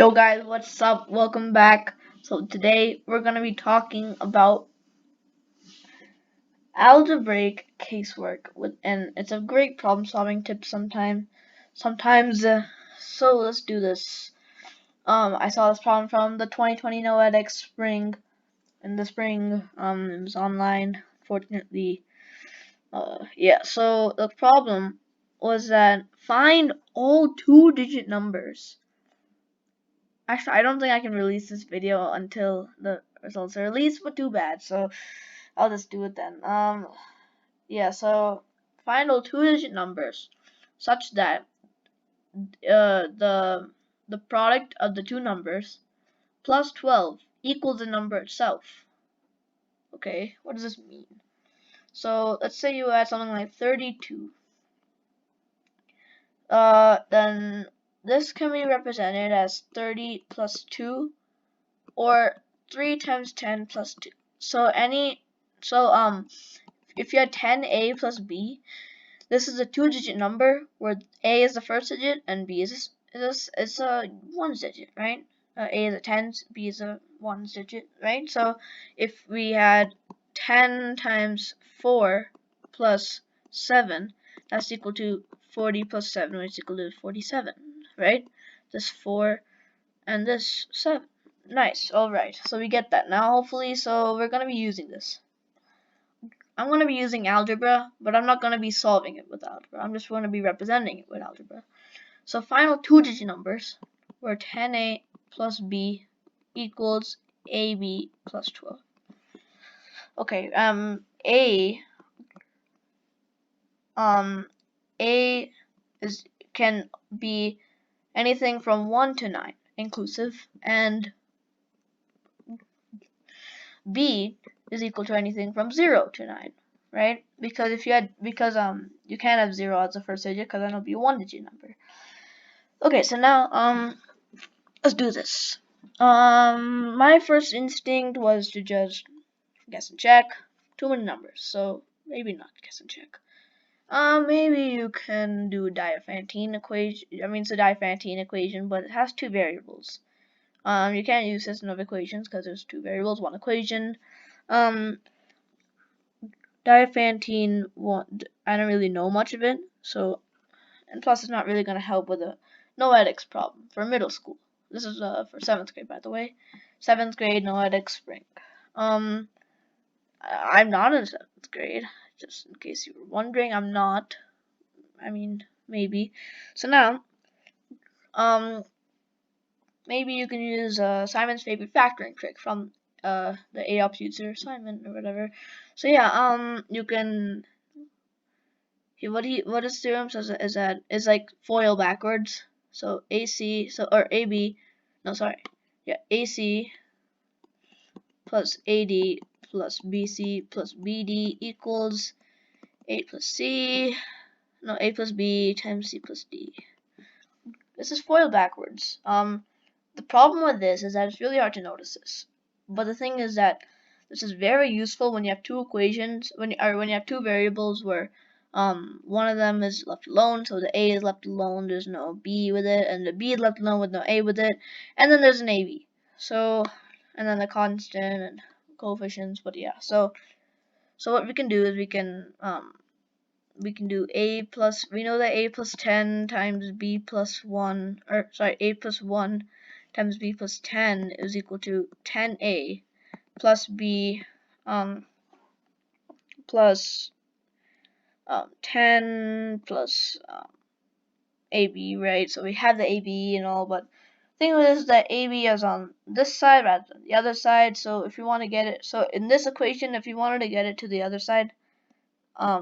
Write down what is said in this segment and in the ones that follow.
Yo guys, what's up? Welcome back. So today we're going to be talking about algebraic casework and it's a great problem solving tip sometimes so let's do this. I saw this problem from the 2020 Noetics spring in the spring. It was online, fortunately. Yeah, so the problem was that find all two-digit numbers. Actually, I don't think I can release this video until the results are released, but too bad. So I'll just do it then. Yeah. So find all two-digit numbers such that the product of the two numbers plus 12 equals the number itself. Okay. What does this mean? So let's say you add something like 32. Then this can be represented as 30 plus 2 or 3 times 10 plus 2. So if you had 10a plus b, this is a two-digit number where a is the first digit and b is a ones digit, right? A is a tens, b is a ones digit, right? So if we had 10 times 4 plus 7, that's equal to 40 plus 7, which is equal to 47, right? This 4 and this 7. Nice. Alright, so we get that now, hopefully. So we're going to be using this. I'm going to be using algebra, but I'm not going to be solving it with algebra. I'm just going to be representing it with algebra. So final two-digit numbers where 10a plus b equals ab plus 12. Okay, a can be anything from 1 to 9 inclusive, and b is equal to anything from 0 to 9, right? Because you can't have 0 as the first digit, because then it'll be a one-digit number. Okay, so now let's do this. My first instinct was to just guess and check. Too many numbers, so maybe not guess and check. Maybe you can do Diophantine equation. It's a Diophantine equation, but it has two variables. You can't use system of equations because there's two variables, one equation. Diophantine, I don't really know much of it, so, and plus it's not really going to help with a noetics problem for middle school. This is for 7th grade, by the way. 7th grade noetics spring. I'm not in 7th grade, just in case you were wondering. I'm not. Maybe. So now, maybe you can use Simon's favorite factoring trick from the AOPS user Simon or whatever. So yeah, you can. What his theorem says is like FOIL backwards. So AC or AB, no sorry, yeah, AC plus AD plus BC plus BD equals A plus C, no, A plus B times C plus D. This is FOIL backwards. The problem with this is that it's really hard to notice this. But the thing is that this is very useful when you have two equations, when you have two variables where one of them is left alone, so the a is left alone, there's no b with it, and the b is left alone with no a with it, and then there's an ab. So, and then the constant and coefficients. But yeah, so what we can do is we can do a plus, we know that a plus 10 times b plus 1, or sorry, a plus 1 times b plus 10 is equal to 10a plus b plus 10 plus AB, right? So we have the AB and all, but the thing is that AB is on this side rather than the other side. So if you want to get it, so in this equation, if you wanted to get it to the other side,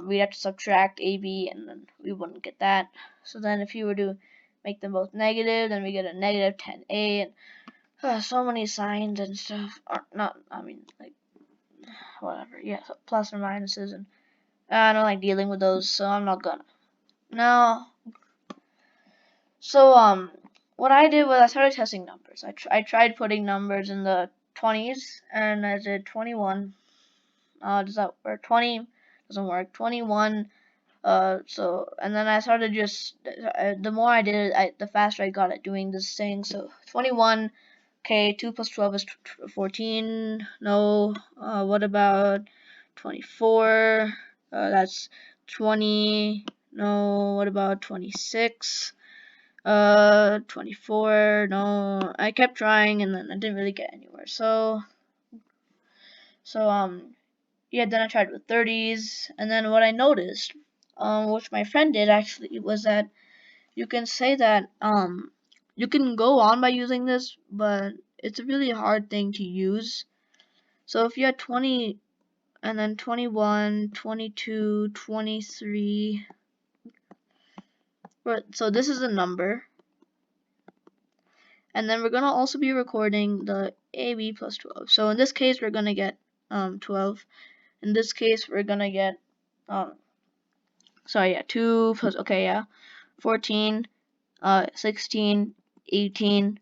we'd have to subtract AB, and then we wouldn't get that. So then if you were to make them both negative, then we get a negative 10A, and so many signs and stuff are not, like, whatever. Yeah, so plus or minuses, and I don't like dealing with those, so I'm not gonna. Now, so what I did was I started testing numbers. I tried putting numbers in the 20s, and I did 21. Does that work? 20 doesn't work. 21. So and then I started just the more I did it, the faster I got at doing this thing. So 21. Okay, 2 plus 12 is 14. No. What about 24? That's 20. No. What about 26? 24. No. I kept trying and then I didn't really get anywhere. So yeah, then I tried with 30s, and then what I noticed, which my friend did actually, was that you can say that you can go on by using this, but it's a really hard thing to use. So if you had 20 and then 21, 22, 23, so this is a number, and then we're gonna also be recording the AB plus 12. So in this case we're gonna get 12. In this case we're gonna get 2 plus 14, 16, 18.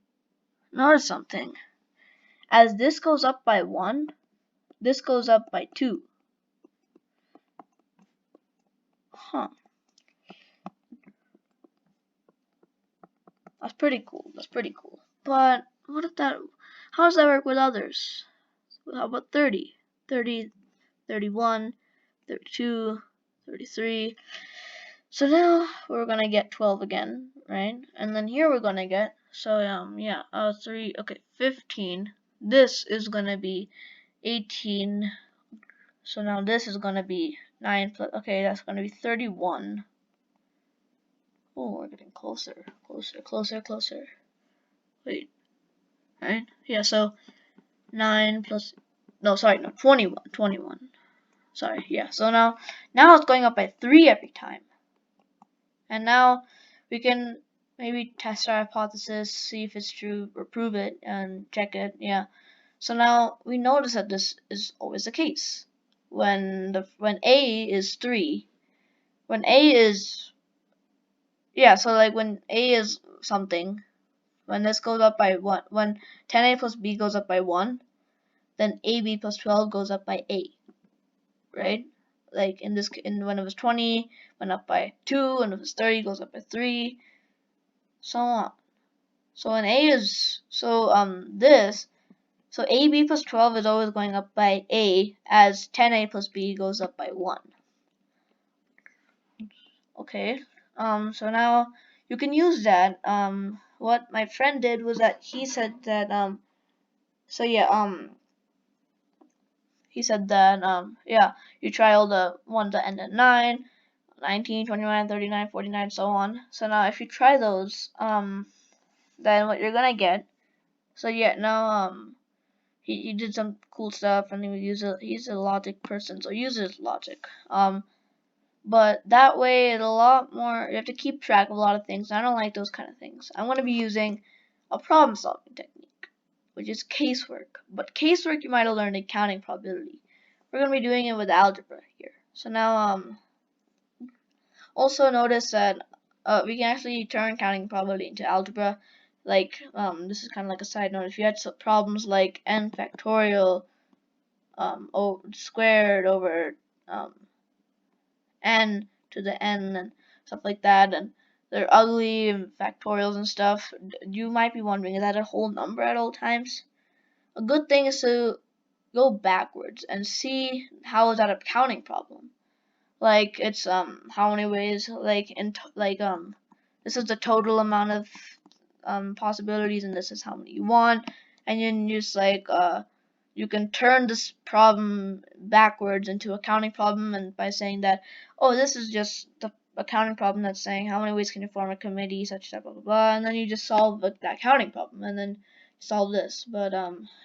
Notice something. As this goes up by 1, this goes up by 2. Huh. That's pretty cool. But what if that, how does that work with others? How about 30? 30, 31, 32, 33. So now we're gonna get 12 again, right? And then here we're gonna get, 15. This is gonna be 18. So now this is gonna be 9 plus, that's gonna be 31. Oh, we're getting closer. Wait, right? Yeah, so 9 plus, 21. Sorry, yeah, so now it's going up by 3 every time. And now we can maybe test our hypothesis, see if it's true, or prove it, and check it, yeah. So now we notice that this is always the case. When A is 3, when A is, so like when A is something, when this goes up by 1, when 10A plus B goes up by 1, then AB plus 12 goes up by A, right? Like when it was 20, went up by 2, when it was 30, goes up by 3, so on. So when A is, so AB plus 12 is always going up by A, as 10A plus B goes up by 1. Okay, so now you can use that. What my friend did was that he said that, he said that, you try all the ones that end at 9, 19, 29, 39, 49, so on. So now if you try those, then what you're gonna get, he did some cool stuff, and he's a logic person, so he uses logic. But that way it's a lot more, you have to keep track of a lot of things. I don't like those kind of things. I'm going to be using a problem solving technique, which is casework. But casework you might have learned in counting probability. We're going to be doing it with algebra here. So now also notice that we can actually turn counting probability into algebra. Like this is kind of like a side note. If you had problems like n factorial squared over n to the n and stuff like that, and they're ugly and factorials and stuff, you might be wondering, is that a whole number at all times? A good thing is to go backwards and see how is that a counting problem. Like it's how many ways, this is the total amount of possibilities, and this is how many you want, and then you just you can turn this problem backwards into a counting problem, and by saying that, oh, this is just the accounting problem that's saying how many ways can you form a committee, such that, blah blah blah, and then you just solve that counting problem, and then solve this. But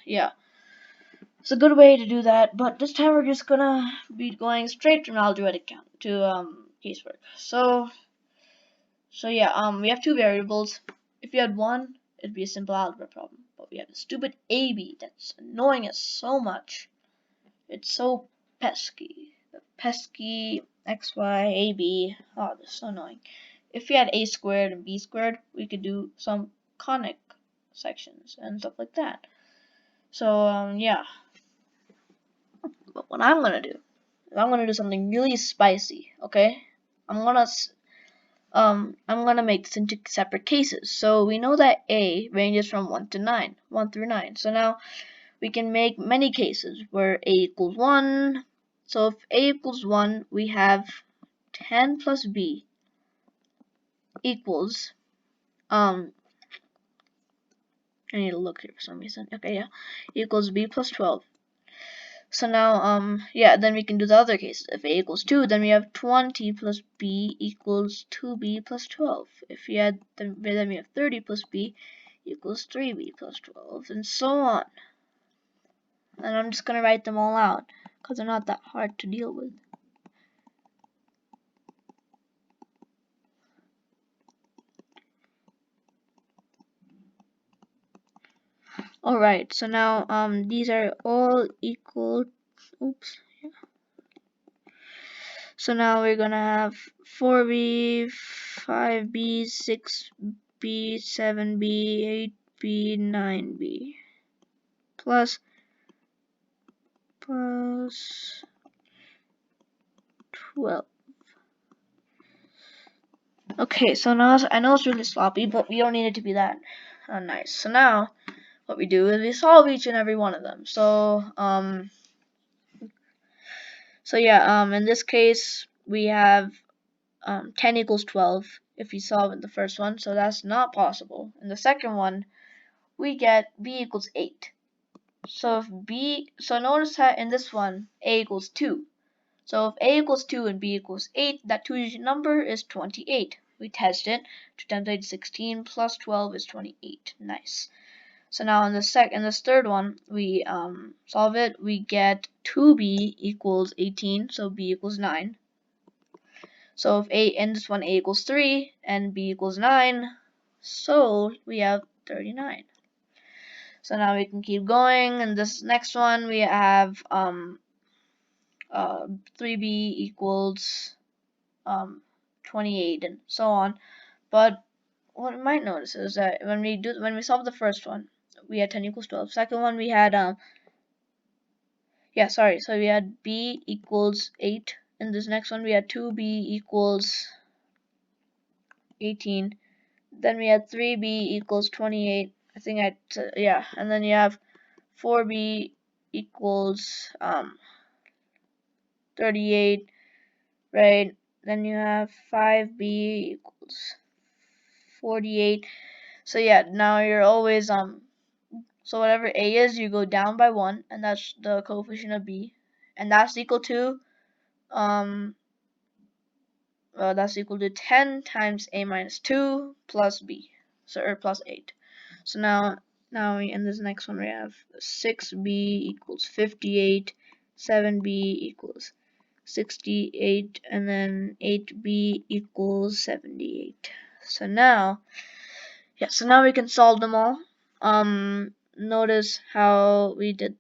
yeah, it's a good way to do that. But this time we're just gonna be going straight from algebraic count to casework. So yeah, we have two variables. If you had one, it'd be a simple algebra problem. But we have the stupid AB that's annoying us so much. It's so pesky. The pesky XY AB. Oh, this is so annoying. If we had A squared and B squared, we could do some conic sections and stuff like that. So yeah. But what I'm gonna do is I'm gonna do something really spicy. Okay. I'm gonna make this into separate cases. So we know that A ranges from 1 to 9, 1 through 9. So now we can make many cases where A equals 1. So if A equals 1, we have 10 plus B equals, I need to look here for some reason. Okay, yeah, equals B plus 12. So now, yeah, then we can do the other case. If A equals 2, then we have 20 plus B equals 2B plus 12. If we add, then we have 30 plus B equals 3B plus 12, and so on. And I'm just going to write them all out, because they're not that hard to deal with. Alright, so now, these are all equal, oops, yeah. So now we're gonna have 4B, 5B, 6B, 7B, 8B, 9B, plus 12. Okay, so now I know it's really sloppy, but we don't need it to be that nice. So now what we do is we solve each and every one of them. So yeah, in this case we have 10 equals 12 if we solve in the first one, so that's not possible. In the second one, we get B equals 8. So notice that in this one, A equals 2. So if A equals 2 and B equals 8, that two-digit number is 28. We test it. 2 times 8 is 16, plus 12 is 28. Nice. So now in this third one, we solve it. We get 2B equals 18, so B equals 9. So if in this one A equals 3 and B equals 9, so we have 39. So now we can keep going. In this next one, we have 3B equals 28 and so on. But what you might notice is that when we solve the first one, we had 10 equals 12. Second one we had so we had B equals 8. In this next one we had 2B equals 18. Then we had 3B equals 28. I think and then you have 4B equals 38, right? Then you have 5B equals 48. So yeah, now you're always so whatever A is, you go down by 1, and that's the coefficient of B, and that's equal to 10 times A minus 2 plus B, or plus 8. So now in this next one we have 6B equals 58, 7B equals 68, and then 8B equals 78. So now we can solve them all. Notice how we did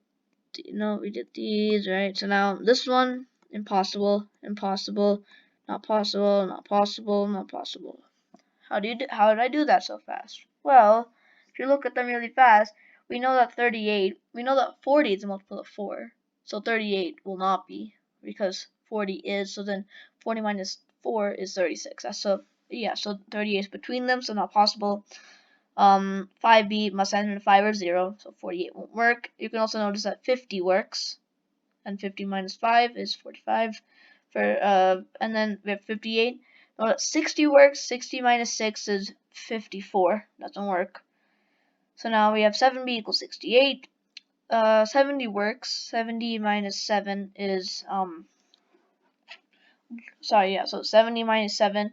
these, right? So now this one, impossible, impossible, not possible, not possible, not possible. How did I do that so fast? Well, if you look at them really fast, we know that 40 is a multiple of 4. So 38 will not be, because 40 is, so then 40 minus 4 is 36. So 38 is between them, so not possible. 5B must end in 5 or 0, so 48 won't work. You can also notice that 50 works, and 50 minus 5 is 45. And then we have 58. Notice 60 works. 60 minus 6 is 54. Doesn't work. So now we have 7B equals 68. 70 works. 70 minus 7 is so 70 minus 7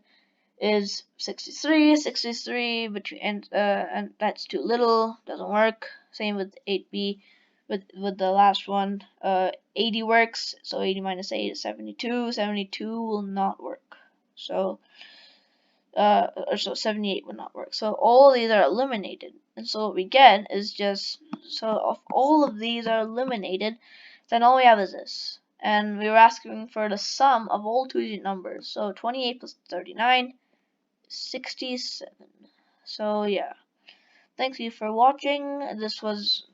is 63. 63 between and that's too little. Doesn't work. Same with 8B. With the last one, 80 works. So 80 minus 8 is 72. 72 will not work. So 78 will not work. So all of these are eliminated. And so what we get is just, so if all of these are eliminated, then all we have is this. And we were asking for the sum of all two-digit numbers. So 28 plus 39 is 67. So yeah. Thank you for watching. This was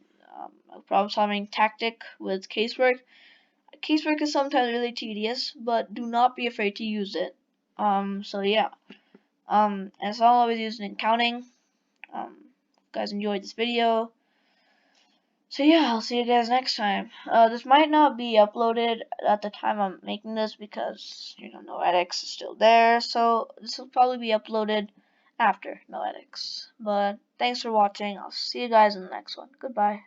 a problem-solving tactic with casework. Casework is sometimes really tedious, but do not be afraid to use it. So yeah. And it's all always used in counting. If you guys enjoyed this video. So yeah, I'll see you guys next time. This might not be uploaded at the time I'm making this because, Noetics is still there. So this will probably be uploaded after Noetics. But thanks for watching. I'll see you guys in the next one. Goodbye.